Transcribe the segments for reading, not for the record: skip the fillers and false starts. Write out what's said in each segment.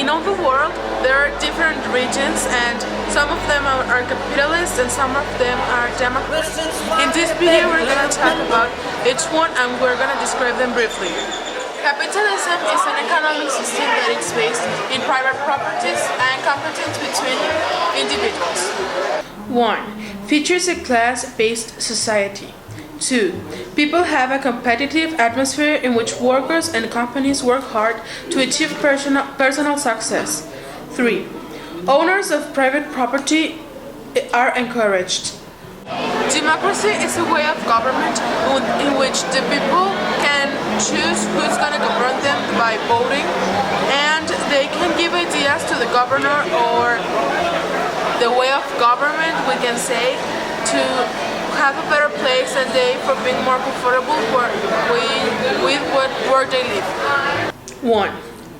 in all the world there are different regions, and some of them are capitalist and some of them are democratic. In this video we're going to talk about each one and we're going to describe them briefly. Capitalism is an economic system that is based in private properties and competition between individuals. 1. Features a class-based society. 2. People have a competitive atmosphere in which workers and companies work hard to achieve personal success. 3. Owners of private property are encouraged. Democracy is a way of government in which the people can choose who's going to govern them by voting, and they can give ideas to the governor or the way of government, we can say, to have a better place and they for being more comfortable with where they live. 1.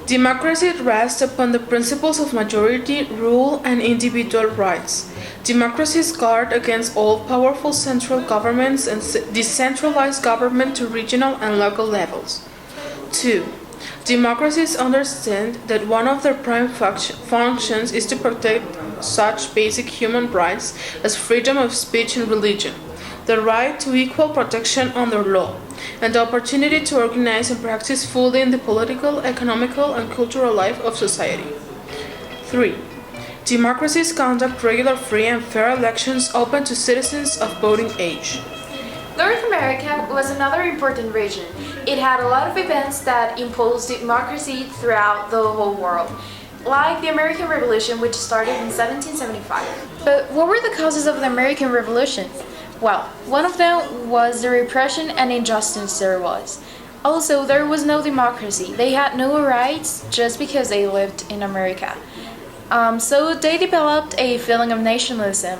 Democracy rests upon the principles of majority rule and individual rights. Democracies guard against all-powerful central governments and decentralized government to regional and local levels. 2. Democracies understand that one of their prime functions is to protect such basic human rights as freedom of speech and religion, the right to equal protection under law, and the opportunity to organize and practice fully in the political, economical, and cultural life of society. 3. Democracies conduct regular, free, and fair elections open to citizens of voting age. North America was another important region. It had a lot of events that imposed democracy throughout the whole world, like the American Revolution, which started in 1775. But what were the causes of the American Revolution? Well, one of them was the repression and injustice there was. Also, there was no democracy. They had no rights just because they lived in America. So they developed a feeling of nationalism.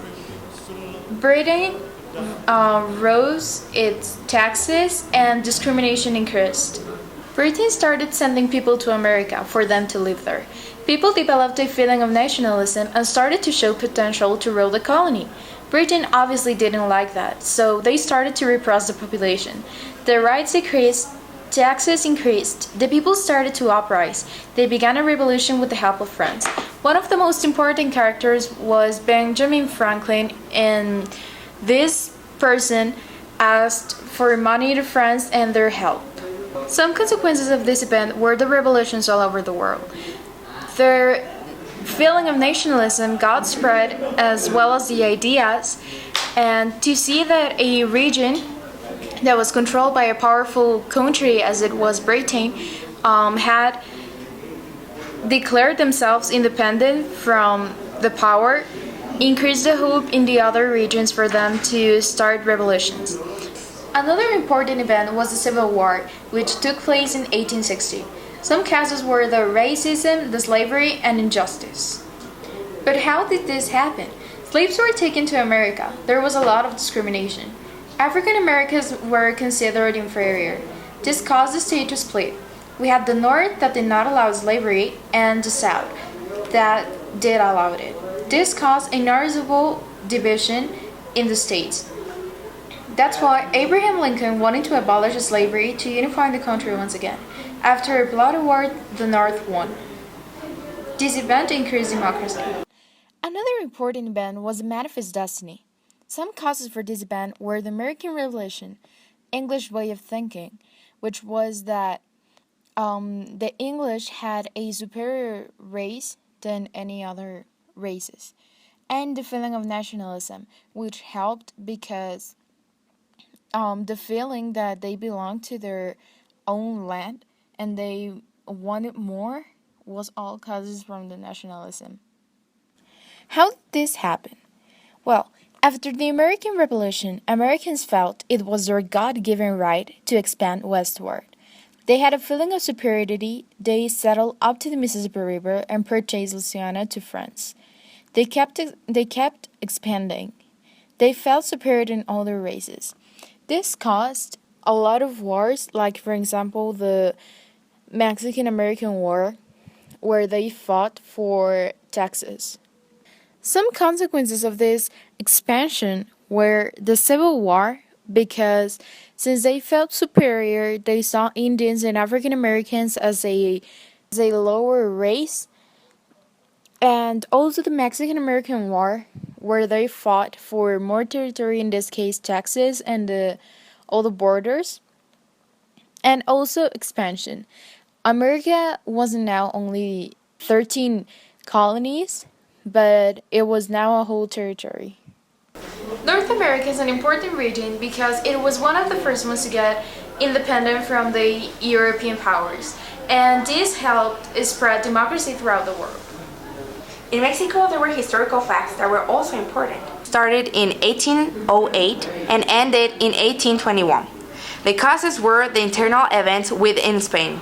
Britain rose its taxes and discrimination increased. Britain started sending people to America for them to live there. People developed a feeling of nationalism and started to show potential to rule the colony. Britain obviously didn't like that, so they started to repress the population. Their rights decreased, taxes increased, the people started to uprise. They began a revolution with the help of France. One of the most important characters was Benjamin Franklin, and this person asked for money to France and their help. Some consequences of this event were the revolutions all over the world. Their feeling of nationalism got spread, as well as the ideas, and to see that a region that was controlled by a powerful country as it was Britain had declared themselves independent from the power increased the hope in the other regions for them to start revolutions. Another important event was the Civil War, which took place in 1860. Some causes were the racism, the slavery, and injustice. But how did this happen? Slaves were taken to America. There was a lot of discrimination. African Americans were considered inferior. This caused the state to split. We had the North that did not allow slavery and the South that did allow it. This caused a noticeable division in the states. That's why Abraham Lincoln wanted to abolish slavery to unify the country once again. After a bloody war, the North won. This event increased democracy. Another important event was the Manifest Destiny. Some causes for this event were the American Revolution, English way of thinking, which was that the English had a superior race than any other races, and the feeling of nationalism, which helped because the feeling that they belonged to their own land and they wanted more was all causes from the nationalism. How did this happen? Well, after the American Revolution, Americans felt it was their God-given right to expand westward. They had a feeling of superiority. They settled up to the Mississippi River and purchased Louisiana to France. They kept expanding. They felt superior in other races. This caused a lot of wars, like for example the Mexican-American War, where they fought for Texas. Some consequences of this expansion were the Civil War, because since they felt superior, they saw Indians and African Americans as a lower race, And also the Mexican-American War, where they fought for more territory, in this case Texas and all the borders, and also expansion. America wasn't now only 13 colonies, but it was now a whole territory. North America is an important region because it was one of the first ones to get independent from the European powers, and this helped spread democracy throughout the world. In Mexico, there were historical facts that were also important. Started in 1808 and ended in 1821. The causes were the internal events within Spain.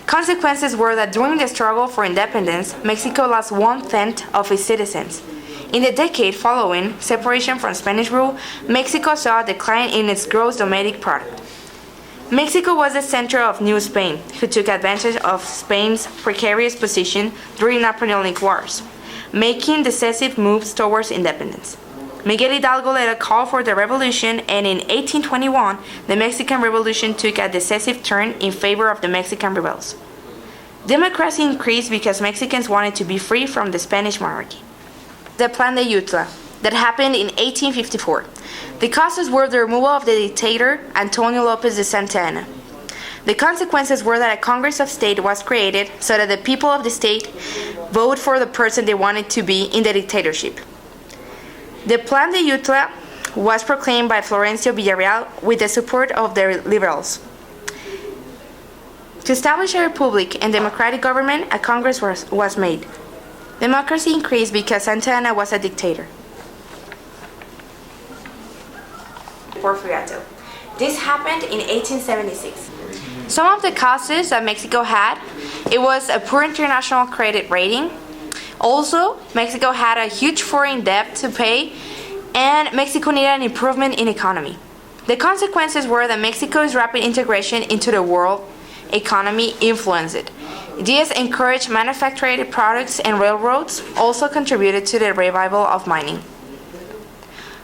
Consequences were that during the struggle for independence, Mexico lost 1/10 of its citizens. In the decade following separation from Spanish rule, Mexico saw a decline in its gross domestic product. Mexico was the center of New Spain, who took advantage of Spain's precarious position during Napoleonic Wars, making decisive moves towards independence. Miguel Hidalgo led a call for the revolution, and in 1821, the Mexican Revolution took a decisive turn in favor of the Mexican rebels. Democracy increased because Mexicans wanted to be free from the Spanish monarchy. The Plan de Ayutla, that happened in 1854. The causes were the removal of the dictator Antonio Lopez de Santa Anna. The consequences were that a Congress of State was created so that the people of the state vote for the person they wanted to be in the dictatorship. The Plan de Ayutla was proclaimed by Florencio Villarreal with the support of the liberals. To establish a republic and democratic government, a Congress was made. Democracy increased because Santa Anna was a dictator. Porfiriato. This happened in 1876. Some of the causes that Mexico had, it was a poor international credit rating. Also, Mexico had a huge foreign debt to pay, and Mexico needed an improvement in economy. The consequences were that Mexico's rapid integration into the world economy influenced it. Diaz encouraged manufactured products, and railroads also contributed to the revival of mining.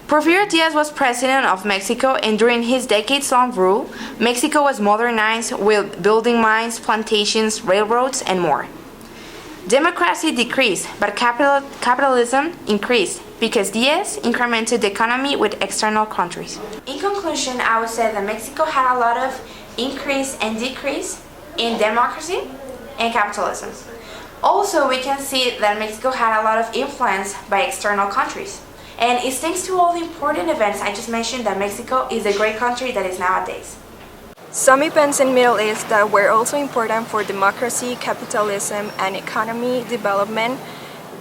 Porfirio Diaz was president of Mexico, and during his decades-long rule, Mexico was modernized with building mines, plantations, railroads, and more. Democracy decreased, but capitalism increased because Diaz incremented the economy with external countries. In conclusion, I would say that Mexico had a lot of increase and decrease in democracy and capitalism. Also, we can see that Mexico had a lot of influence by external countries. And it's thanks to all the important events I just mentioned that Mexico is the great country that is nowadays. Some events in Middle East that were also important for democracy, capitalism, and economy development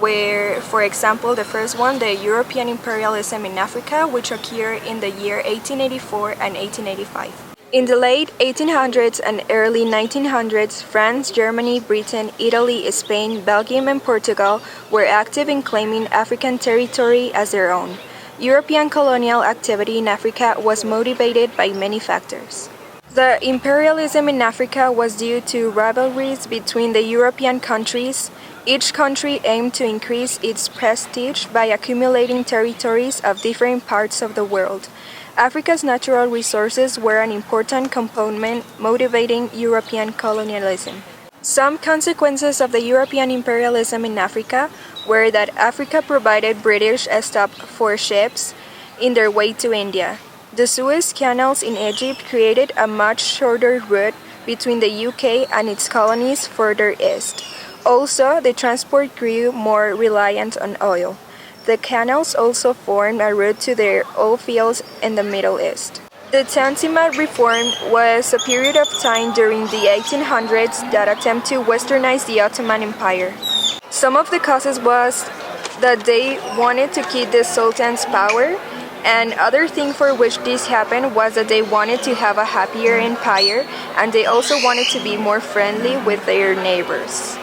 were, for example, the first one, the European imperialism in Africa, which occurred in the year 1884 and 1885. In the late 1800s and early 1900s, France, Germany, Britain, Italy, Spain, Belgium, and Portugal were active in claiming African territory as their own. European colonial activity in Africa was motivated by many factors. The imperialism in Africa was due to rivalries between the European countries. Each country aimed to increase its prestige by accumulating territories of different parts of the world. Africa's natural resources were an important component motivating European colonialism. Some consequences of the European imperialism in Africa were that Africa provided British a stop for ships in their way to India. The Suez Canals in Egypt created a much shorter route between the UK and its colonies further east. Also, the transport grew more reliant on oil. The canals also formed a route to their oil fields in the Middle East. The Tanzimat reform was a period of time during the 1800s that attempted to westernize the Ottoman Empire. Some of the causes was that they wanted to keep the Sultan's power, and other thing for which this happened was that they wanted to have a happier empire, and they also wanted to be more friendly with their neighbors.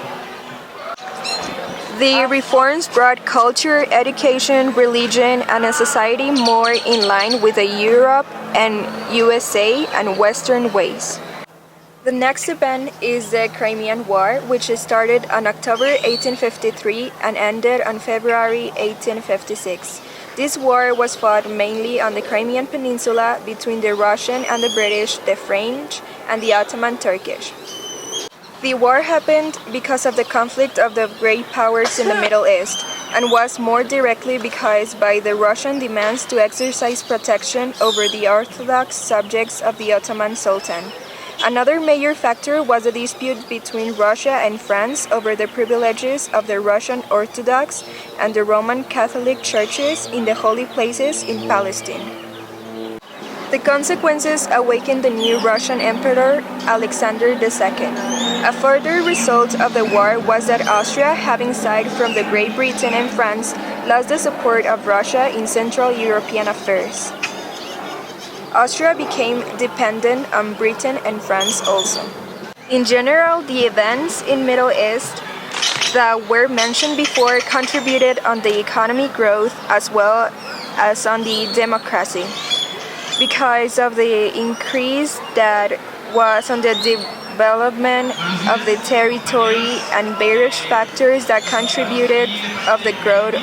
The reforms brought culture, education, religion, and a society more in line with the Europe and USA and Western ways. The next event is the Crimean War, which started on October 1853 and ended on February 1856. This war was fought mainly on the Crimean Peninsula between the Russian and the British, the French, and the Ottoman Turkish. The war happened because of the conflict of the great powers in the Middle East, and was more directly because by the Russian demands to exercise protection over the Orthodox subjects of the Ottoman Sultan. Another major factor was a dispute between Russia and France over the privileges of the Russian Orthodox and the Roman Catholic churches in the holy places in Palestine. The consequences awakened the new Russian Emperor Alexander II. A further result of the war was that Austria, having sided from the Great Britain and France, lost the support of Russia in Central European affairs. Austria became dependent on Britain and France also. In general, the events in Middle East that were mentioned before contributed on the economic growth as well as on the democracy, because of the increase that was on the development of the territory and various factors that contributed of the growth